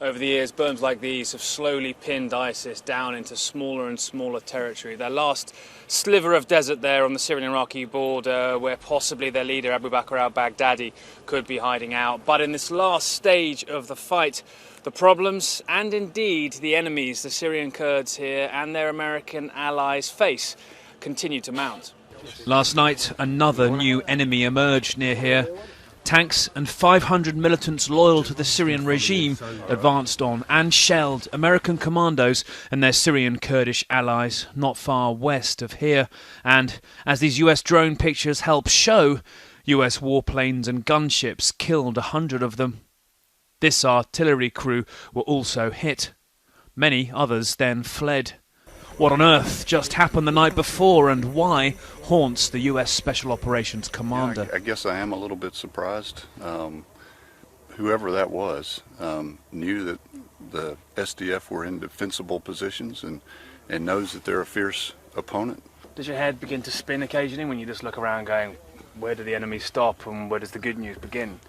Over the years, berms like these have slowly pinned ISIS down into smaller and smaller territory. Their last sliver of desert there on the Syrian-Iraqi border, where possibly their leader Abu Bakr al-Baghdadi could be hiding out. But in this last stage of the fight, the problems and indeed the enemies the Syrian Kurds here and their American allies face continue to mount. Last night, another new enemy emerged near here. Tanks and 500 militants loyal to the Syrian regime advanced on and shelled American commandos and their Syrian Kurdish allies not far west of here. And as these US drone pictures help show, US warplanes and gunships killed 100 of them. This artillery crew were also hit. Many others then fled. What on earth just happened the night before, and why haunts the US Special Operations Commander? I guess I am a little bit surprised. Whoever that was knew that the SDF were in defensible positions and knows that they're a fierce opponent. Does your head begin to spin occasionally when you just look around going, where do the enemies stop and where does the good news begin?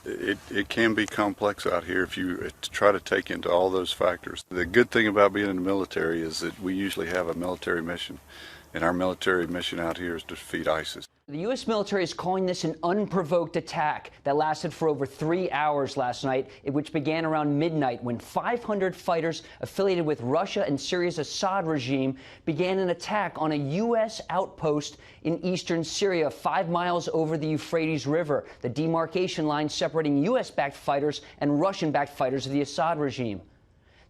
It can be complex out here if you try to take into all those factors. The good thing about being in the military is that we usually have a military mission, and our military mission out here is to defeat ISIS. The U.S. military is calling this an unprovoked attack that lasted for over 3 hours last night, which began around midnight when 500 fighters affiliated with Russia and Syria's Assad regime began an attack on a U.S. outpost in eastern Syria, 5 miles over the Euphrates River, the demarcation line separating U.S.-backed fighters and Russian-backed fighters of the Assad regime.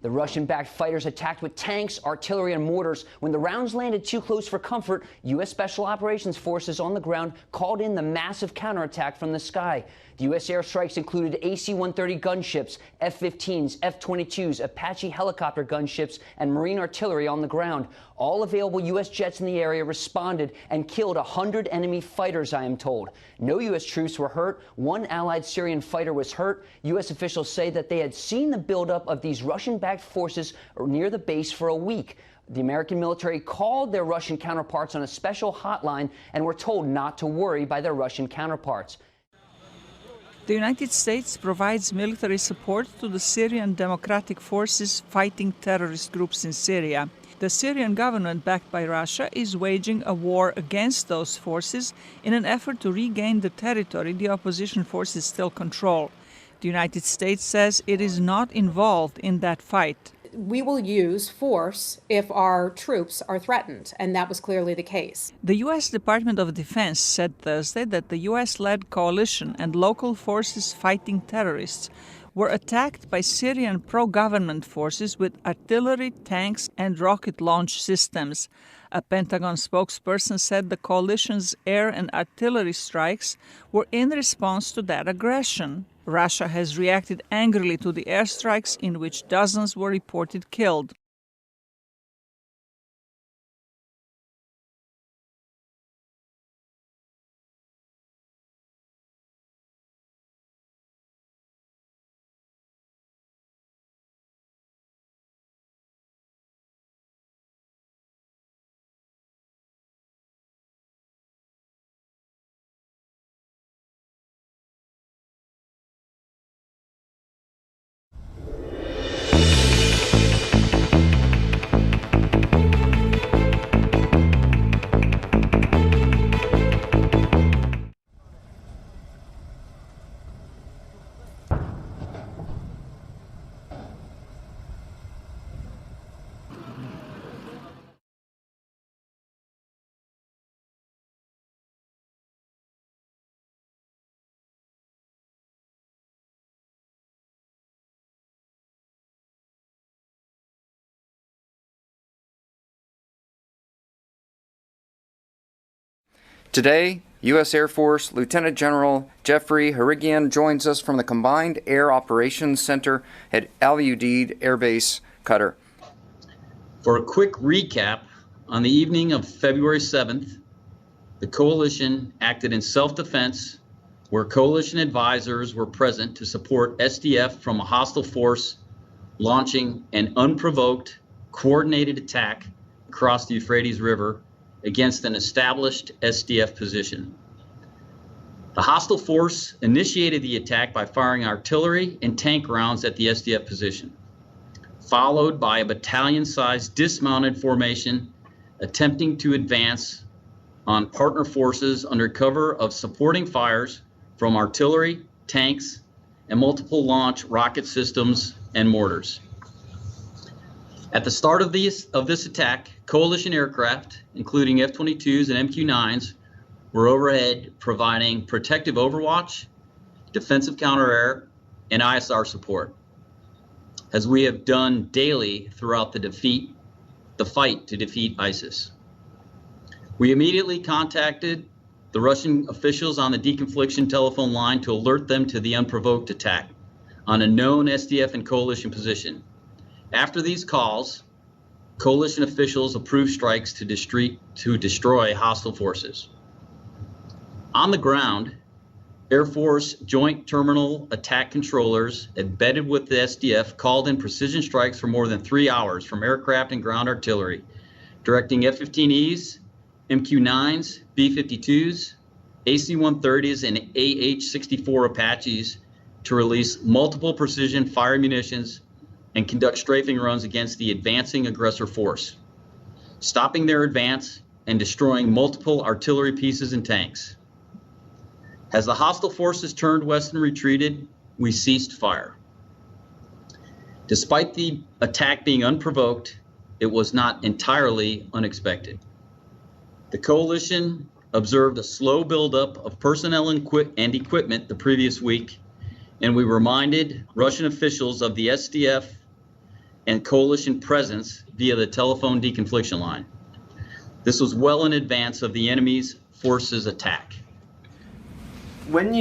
The Russian-backed fighters attacked with tanks, artillery, and mortars. When the rounds landed too close for comfort, U.S. Special Operations Forces on the ground called in the massive counterattack from the sky. The U.S. airstrikes included AC-130 gunships, F-15s, F-22s, Apache helicopter gunships, and Marine artillery on the ground. All available U.S. jets in the area responded and killed 100 enemy fighters, I am told. No U.S. troops were hurt. One allied Syrian fighter was hurt. U.S. officials say that they had seen the buildup of these Russian-backed forces near the base for a week. The American military called their Russian counterparts on a special hotline and were told not to worry by their Russian counterparts. The United States provides military support to the Syrian Democratic Forces fighting terrorist groups in Syria. The Syrian government, backed by Russia, is waging a war against those forces in an effort to regain the territory the opposition forces still control. The United States says it is not involved in that fight. We will use force if our troops are threatened, and that was clearly the case. The U.S. Department of Defense said Thursday that the U.S.-led coalition and local forces fighting terrorists were attacked by Syrian pro-government forces with artillery, tanks, and rocket launch systems. A Pentagon spokesperson said the coalition's air and artillery strikes were in response to that aggression. Russia has reacted angrily to the airstrikes, in which dozens were reported killed. Today, U.S. Air Force Lieutenant General Jeffrey Harigian joins us from the Combined Air Operations Center at Al-Udeid Air Base, Qatar. For a quick recap, on the evening of February 7th, the coalition acted in self-defense, where coalition advisors were present to support SDF from a hostile force launching an unprovoked, coordinated attack across the Euphrates River against an established SDF position. The hostile force initiated the attack by firing artillery and tank rounds at the SDF position, followed by a battalion-sized dismounted formation attempting to advance on partner forces under cover of supporting fires from artillery, tanks, and multiple launch rocket systems and mortars. At the start of this attack, coalition aircraft, including F-22s and MQ-9s, were overhead providing protective overwatch, defensive counter-air, and ISR support, as we have done daily throughout the fight to defeat ISIS. We immediately contacted the Russian officials on the deconfliction telephone line to alert them to the unprovoked attack on a known SDF and coalition position. After these calls, coalition officials approved strikes to destroy hostile forces. On the ground, Air Force Joint Terminal Attack Controllers embedded with the SDF called in precision strikes for more than 3 hours from aircraft and ground artillery, directing F-15Es, MQ-9s, B-52s, AC-130s, and AH-64 Apaches to release multiple precision fire munitions and conduct strafing runs against the advancing aggressor force, stopping their advance and destroying multiple artillery pieces and tanks. As the hostile forces turned west and retreated, we ceased fire. Despite the attack being unprovoked, it was not entirely unexpected. The coalition observed a slow buildup of personnel and equipment the previous week, and we reminded Russian officials of the SDF and coalition presence via the telephone deconfliction line. This was well in advance of the enemy's forces' attack. When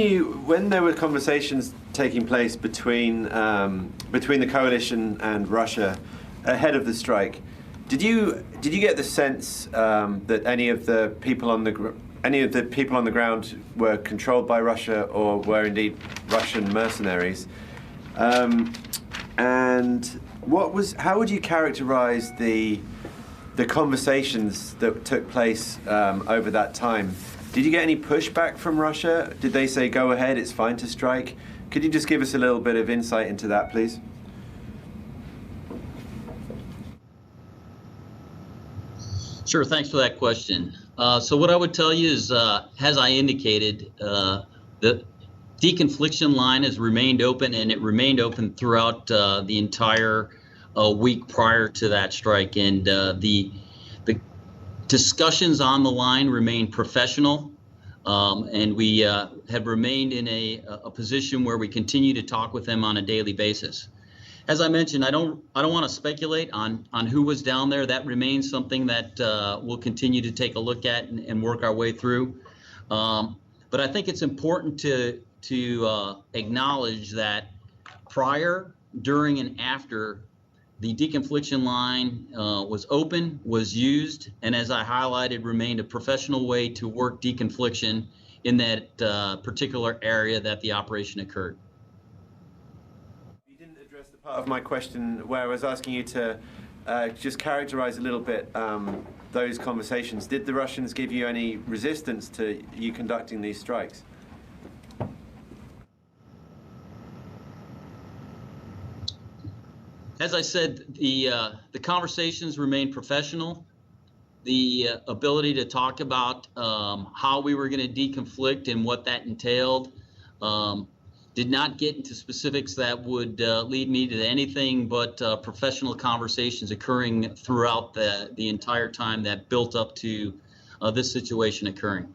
there were conversations taking place between the coalition and Russia ahead of the strike, did you get the sense that any of the people on the ground were controlled by Russia or were indeed Russian mercenaries? And how would you characterize the conversations that took place over that time? Did you get any pushback from Russia? Did they say, go ahead, it's fine to strike? Could you just give us a little bit of insight into that, please? Sure, thanks for that question. So what I would tell you is, as I indicated, the deconfliction line has remained open, and it remained open throughout the entire week prior to that strike. And the discussions on the line remain professional, and we have remained in a position where we continue to talk with them on a daily basis. As I mentioned, I don't want to speculate on who was down there. That remains something that we'll continue to take a look at and work our way through. But I think it's important to acknowledge that prior, during, and after the deconfliction line was open, was used, and as I highlighted, remained a professional way to work deconfliction in that particular area that the operation occurred. You didn't address the part of my question where I was asking you to just characterize a little bit those conversations. Did the Russians give you any resistance to you conducting these strikes? As I said, the conversations remain professional. The ability to talk about how we were going to deconflict and what that entailed did not get into specifics that would lead me to anything but professional conversations occurring throughout the entire time that built up to this situation occurring.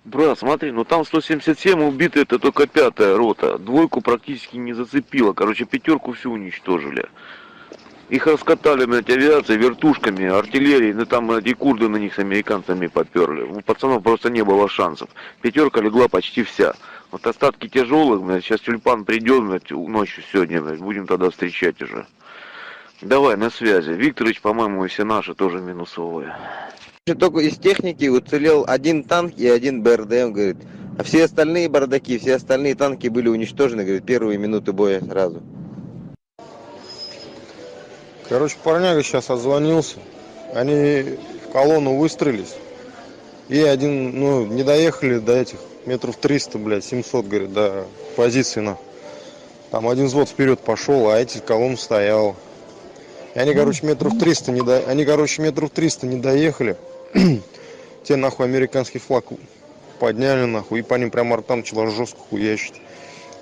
Брат, смотри, ну там 177 убиты, это только 5-я рота. Двойку практически не зацепило. Короче, 5-ку всю уничтожили. Их раскатали, блядь, авиацией, вертушками, артиллерией. Ну там эти курды на них с американцами поперли. У пацанов просто не было шансов. 5-ка легла почти вся. Вот остатки тяжелых, блядь, сейчас тюльпан придет, блядь, ночью сегодня, блядь, будем тогда встречать уже. Давай, на связи. Викторович, по-моему, все наши тоже минусовые. Только из техники уцелел один танк и один БРДМ, говорит. А все остальные бардаки, все остальные танки были уничтожены, говорит, первые минуты боя сразу. Короче, парняга сейчас отзвонился. Они в колонну выстроились. И один, ну, не доехали до этих метров 300, блядь, 700, говорит, до позиции, на. Там один взвод вперед пошел, а эти колонн стоял. И они, короче, метров 300 не доехали. Те, нахуй, американский флаг подняли, нахуй, и по ним прямо там начала жестко хуячить.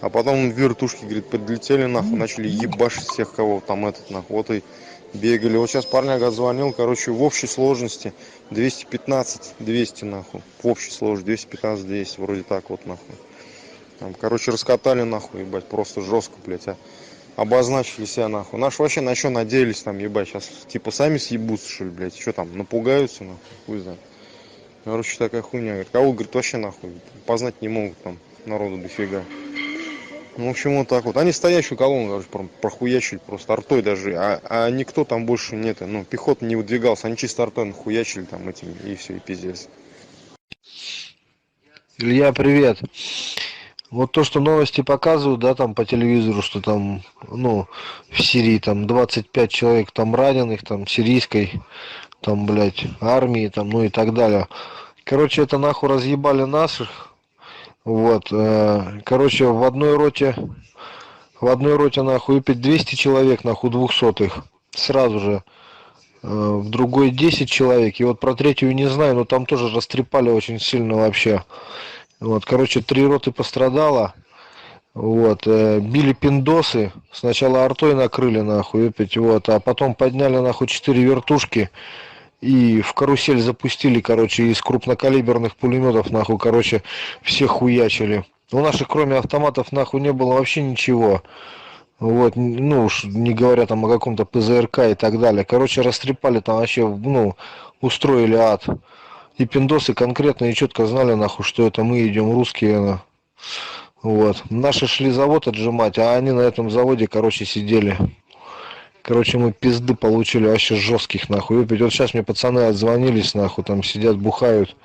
А потом вертушки, говорит, подлетели, нахуй, начали ебашить всех, кого там этот, нахуй, вот и бегали. Вот сейчас парняга отзвонил, короче, в общей сложности 215-200, нахуй. В общей сложности 215-200, вроде так вот, нахуй. Там, короче, раскатали, нахуй, ебать, просто жестко, блядь, обозначили себя, нахуй. Наши вообще на что надеялись, там, ебать, сейчас, типа, сами съебутся, что ли, блядь, что там, напугаются, нахуй, хуй знает. Короче, такая хуйня, говорит, кого, говорит, вообще, нахуй, познать не могут, там, народу дофига. Ну, в общем, вот так вот. Они стоящую колонну, короче, прохуячили просто артой даже, а никто там больше нет, ну, пехота не выдвигался, они чисто артой нахуячили там этим, и все, и пиздец. Илья, привет. Вот то, что новости показывают, да, там по телевизору, что там, ну, в Сирии там 25 человек там раненых, там, сирийской, там, блядь, армии, там, ну и так далее. Короче, это нахуй разъебали наших. Вот, короче, в одной роте нахуй 200 человек, нахуй 200-х. Сразу же. В другой 10 человек. И вот про третью не знаю, но там тоже растрепали очень сильно вообще. Вот, короче, 3 роты пострадало. Вот, били пиндосы. Сначала артой накрыли, нахуй, вот, а потом подняли, нахуй, 4 вертушки. И в карусель запустили, короче, из крупнокалиберных пулеметов, нахуй, короче, всех хуячили. У наших, кроме автоматов, нахуй, не было вообще ничего. Вот, ну уж не говоря там о каком-то ПЗРК и так далее. Короче, растрепали там вообще, ну, устроили ад. И пиндосы конкретно и четко знали, нахуй, что это мы идем русские. Вот. Наши шли завод отжимать, а они на этом заводе, короче, сидели. Короче, мы пизды получили вообще жестких, нахуй. Вот сейчас мне пацаны отзвонились, нахуй, там сидят, бухают.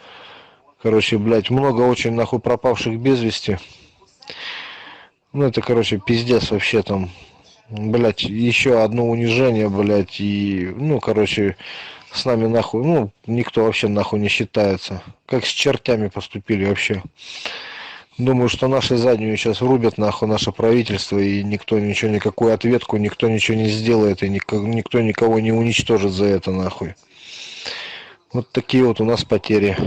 Короче, блядь, много очень, нахуй, пропавших без вести. Ну, это, короче, пиздец вообще там. Блядь, еще одно унижение, блядь, и, ну, короче, с нами, нахуй, ну, никто вообще, нахуй, не считается. Как с чертями поступили вообще. Думаю, что наши заднюю сейчас рубят, нахуй, наше правительство, и никто ничего, никакую ответку, никто ничего не сделает, и никто никого не уничтожит за это, нахуй. Вот такие вот у нас потери.